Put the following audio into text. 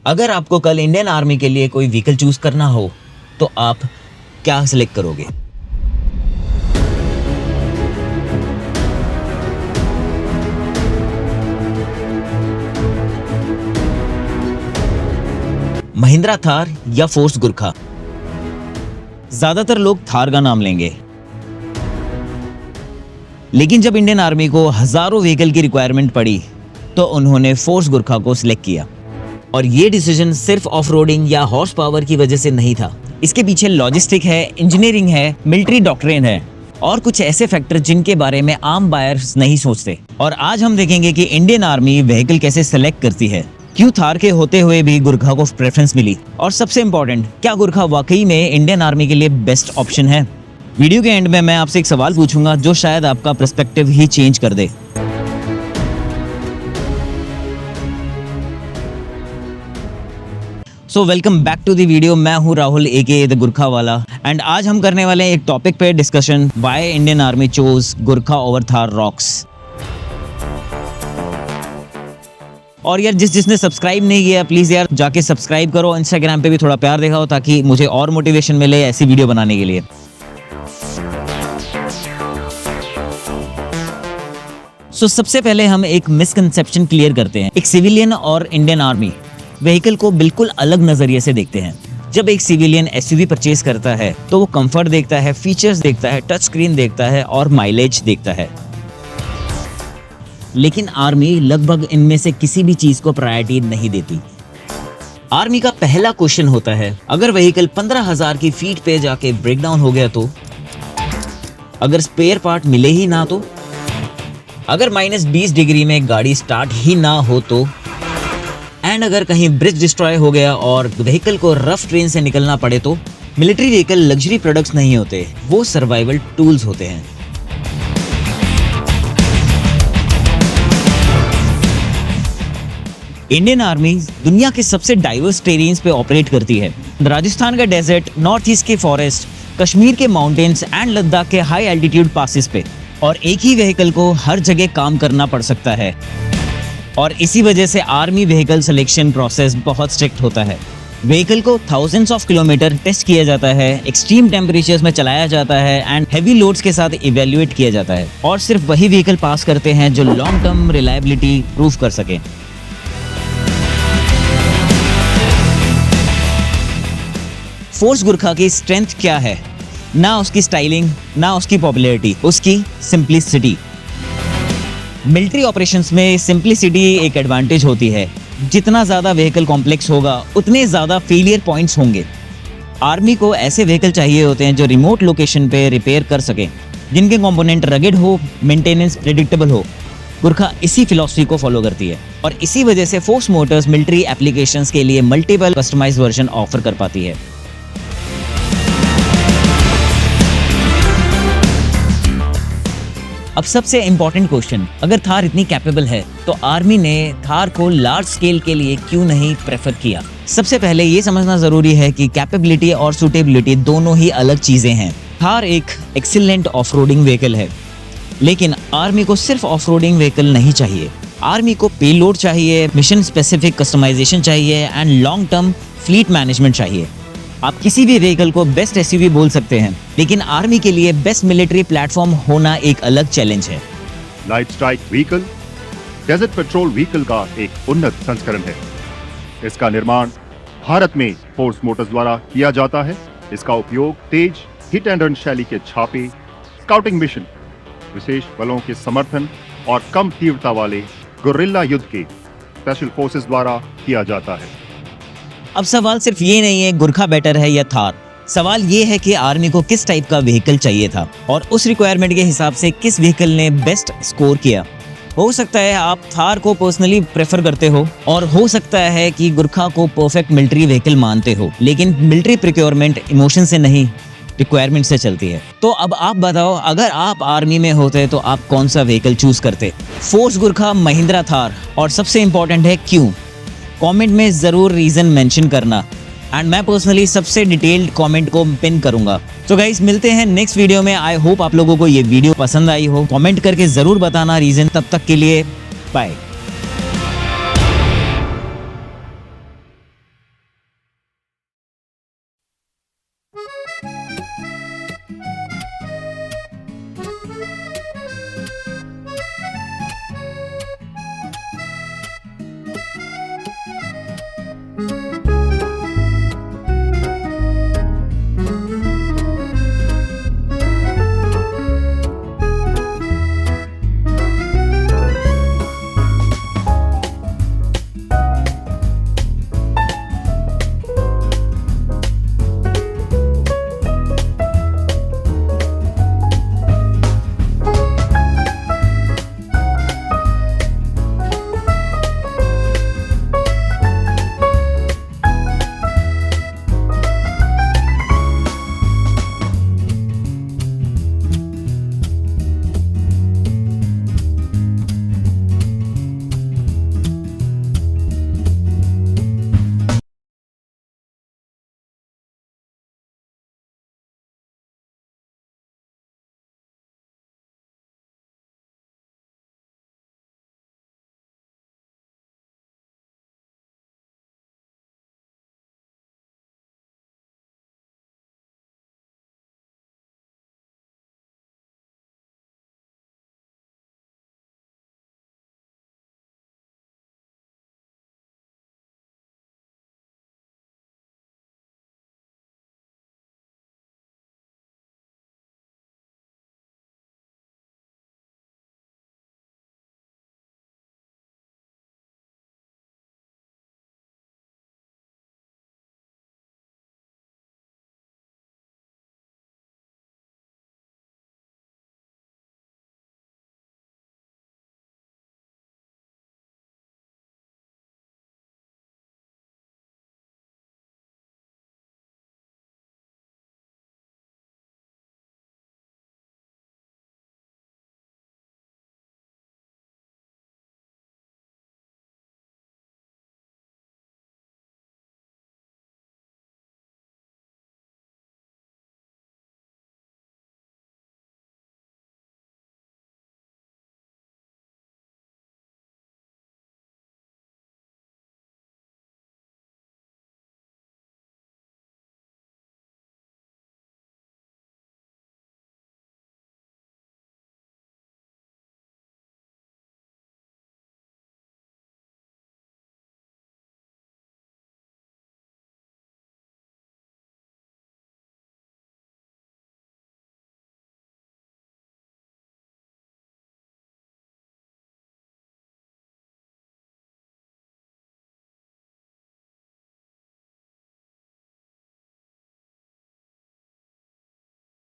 अगर आपको कल इंडियन आर्मी के लिए कोई व्हीकल चूज करना हो तो आप क्या सिलेक्ट करोगे? महिंद्रा थार या फोर्स गुरखा? ज्यादातर लोग थार का नाम लेंगे, लेकिन जब इंडियन आर्मी को हजारों व्हीकल की रिक्वायरमेंट पड़ी तो उन्होंने फोर्स गुरखा को सिलेक्ट किया। और ये डिसीजन सिर्फ ऑफ रोडिंग या हॉर्स पावर की वजह से नहीं था। इसके पीछे लॉजिस्टिक है, इंजीनियरिंग है, मिलिट्री डॉक्ट्रिन है और कुछ ऐसे फैक्टर जिनके बारे में आम बायर्स नहीं सोचते। और आज हम देखेंगे कि इंडियन आर्मी व्हीकल कैसे सेलेक्ट करती है, क्यों थार के होते हुए भी गुरखा को प्रेफरेंस मिली, और सबसे इंपॉर्टेंट, क्या गुरखा वाकई में इंडियन आर्मी के लिए बेस्ट ऑप्शन है। वीडियो के एंड में मैं आपसे एक सवाल पूछूंगा जो शायद आपका पर्सपेक्टिव ही चेंज कर दे। So welcome back to the video. मैं हूं राहुल एके द गुरखा वाला, एंड आज हम करने वाले हैं एक टॉपिक पे discussion, why Indian army chose Gurkha over Thar rocks. और यार जिसने सब्सक्राइब नहीं किया प्लीज यार जाके सब्सक्राइब करो, इंस्टाग्राम पे भी थोड़ा प्यार दिखाओ ताकि मुझे और मोटिवेशन मिले ऐसी वीडियो बनाने के लिए। सबसे पहले हम एक मिसकंसेप्शन क्लियर करते हैं। एक सिविलियन और इंडियन आर्मी व्हीकल को बिल्कुल अलग नजरिए से देखते हैं। जब एक सिविलियन एसयूवी परचेज करता है तो वो कंफर्ट देखता है, फीचर्स देखता है, टच स्क्रीन देखता है और माइलेज देखता है। लेकिन आर्मी लगभग इनमें से किसी भी चीज को प्रायोरिटी नहीं देती। आर्मी का पहला क्वेश्चन होता है, अगर व्हीकल 15,000 की फीट पे जाके ब्रेकडाउन हो गया तो, अगर स्पेयर पार्ट मिले ही ना तो, अगर -20 डिग्री में गाड़ी स्टार्ट ही ना हो तो, एंड अगर कहीं ब्रिज डिस्ट्रॉय हो गया और व्हीकल को रफ ट्रेन से निकलना पड़े तो। मिलिट्री व्हीकल लग्जरी प्रोडक्ट्स नहीं होते, वो सर्वाइवल टूल्स होते हैं। इंडियन आर्मी दुनिया के सबसे डाइवर्स टेरेन्स पे ऑपरेट करती है। राजस्थान का डेजर्ट, नॉर्थ ईस्ट के फॉरेस्ट, कश्मीर के माउंटेन्स एंड लद्दाख के हाई एल्टीट्यूड पासेस पे, और एक ही व्हीकल को हर जगह काम करना पड़ सकता है। और इसी वजह से आर्मी व्हीकल सिलेक्शन प्रोसेस बहुत स्ट्रिक्ट होता है। व्हीकल को थाउजेंड्स ऑफ किलोमीटर टेस्ट किया जाता है, एक्सट्रीम टेम्परेचर्स में चलाया जाता है एंड हेवी लोड्स के साथ इवैल्यूएट किया जाता है। और सिर्फ वही व्हीकल पास करते हैं जो लॉन्ग टर्म रिलायबिलिटी प्रूव कर सके। फोर्स गुरखा की स्ट्रेंथ क्या है? ना उसकी स्टाइलिंग, ना उसकी पॉपुलैरिटी, उसकी सिंप्लिसिटी। मिलिट्री ऑपरेशंस में सिंप्लिसिटी एक एडवांटेज होती है। जितना ज़्यादा व्हीकल कॉम्प्लेक्स होगा उतने ज़्यादा फेलियर पॉइंट्स होंगे। आर्मी को ऐसे व्हीकल चाहिए होते हैं जो रिमोट लोकेशन पे रिपेयर कर सकें, जिनके कंपोनेंट रगेड हो, मेंटेनेंस प्रेडिक्टेबल हो। गुरखा इसी फिलॉसफी को फॉलो करती है और इसी वजह से फोर्स मोटर्स मिलिट्री एप्लीकेशंस के लिए मल्टीपल कस्टमाइज्ड वर्जन ऑफर कर पाती है। अब सबसे इंपॉर्टेंट क्वेश्चन, अगर थार इतनी कैपेबल है तो आर्मी ने थार को लार्ज स्केल के लिए क्यों नहीं प्रेफर किया? सबसे पहले ये समझना जरूरी है कि कैपेबिलिटी और सूटेबिलिटी दोनों ही अलग चीजें हैं। थार एक एक्सीलेंट ऑफ-रोडिंग व्हीकल है, लेकिन आर्मी को सिर्फ ऑफ-रोडिंग व्हीकल नहीं चाहिए। आर्मी को पेलोड चाहिए, मिशन स्पेसिफिक कस्टमाइजेशन चाहिए and long term fleet management चाहिए। आप किसी भी व्हीकल को बेस्ट एसयूवी बोल सकते हैं, लेकिन आर्मी के लिए बेस्ट मिलिट्री प्लेटफॉर्म होना एक अलग चैलेंज है। Light strike vehicle desert petrol vehicle का एक उन्नत संस्करण है। इसका निर्माण भारत में फोर्स मोटर्स द्वारा किया जाता है। इसका उपयोग तेज हिट एंड रन शैली के छापे, स्काउटिंग मिशन, विशेष बलों के समर्थन और कम तीव्रता वाले गुर्रिल्ला युद्ध के स्पेशल फोर्सेस द्वारा किया जाता है। अब सवाल सिर्फ ये नहीं है गुरखा बेटर है या थार। सवाल ये है कि आर्मी को किस टाइप का व्हीकल चाहिए था और उस रिक्वायरमेंट के हिसाब से किस व्हीकल ने बेस्ट स्कोर किया। हो सकता है आप थार को पर्सनली प्रेफर करते हो और हो सकता है कि गुरखा को परफेक्ट मिलिट्री व्हीकल मानते हो, लेकिन मिलिट्री प्रोक्योरमेंट इमोशन से नहीं रिक्वायरमेंट से चलती है। तो अब आप बताओ, अगर आप आर्मी में होते तो आप कौन सा व्हीकल चूज करते? फोर्स गुरखा, महिंद्रा थार, और सबसे इंपॉर्टेंट है क्यों? कमेंट में जरूर रीजन मेंशन करना एंड मैं पर्सनली सबसे डिटेल्ड कमेंट को पिन करूंगा। तो गाइस मिलते हैं नेक्स्ट वीडियो में। आई होप आप लोगों को ये वीडियो पसंद आई हो। कमेंट करके जरूर बताना रीजन। तब तक के लिए बाय।